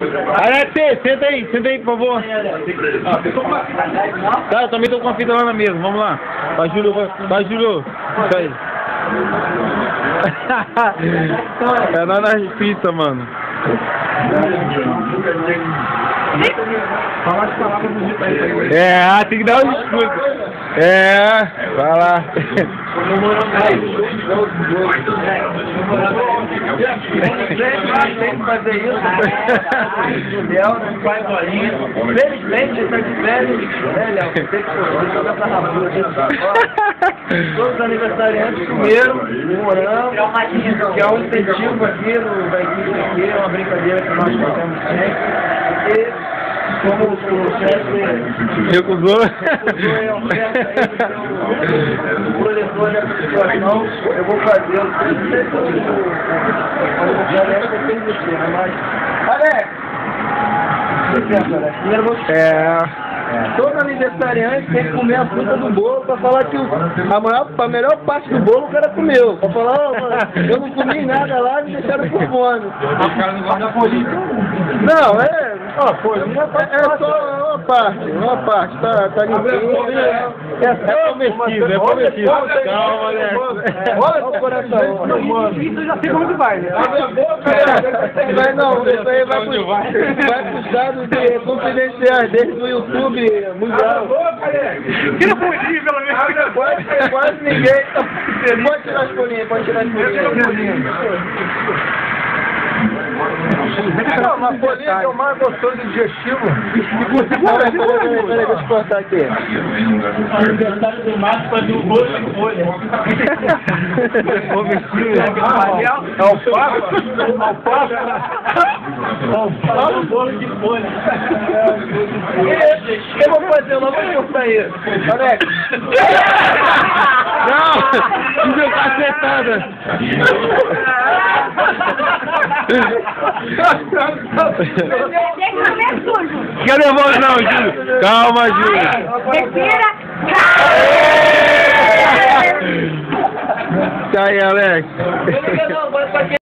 Arete, senta aí, por favor. Tá, eu também tô com a fita lá na mesa, vamos lá. Vai, Júlio. Isso aí. É nós na fita, mano. É, tem que dar um escudo. É, vai lá. Tem que fazer isso. Faz bolinha. Felizmente, ele tá de velho. Léo, tem que jogar pra rabura dentro da bola. Todos os aniversariantes comeram morango, que é um incentivo aqui da equipe aqui, é uma brincadeira que nós fazemos sempre. E como o chefe recusou, é oferta o proletor dessa situação, eu vou fazer o mas Alex! Primeiro vou todo aniversariante tem que comer a fruta do bolo pra falar que a melhor parte do bolo o cara comeu. Pra falar, eu não comi nada lá e me deixaram com fome. O cara não gosta da folhinha. Não, folhinha é só uma parte, tá limpinho. É comestível. Calma, Alex. Olha o coração. Isso eu já sei como que vai, né? Vai não, isso aí vai pros dados confidenciais deles do YouTube mundial. Tira a folhinha, pelo menos. Quase ninguém. Pode tirar as folhinhas, Não, uma folhinha que é o mais gostoso e digestivo. Peraí, deixa eu cortar aqui. Aniversário do Marcos fazer um bolo de folha. É o Papa? Fala um bolo de folha. Eu vou fazer, eu não vou cortar isso. Alex. Não! Me deu cacetada! Fica nervoso não, Júlio! Calma, Júlio! Respira! Tá aí, Alex!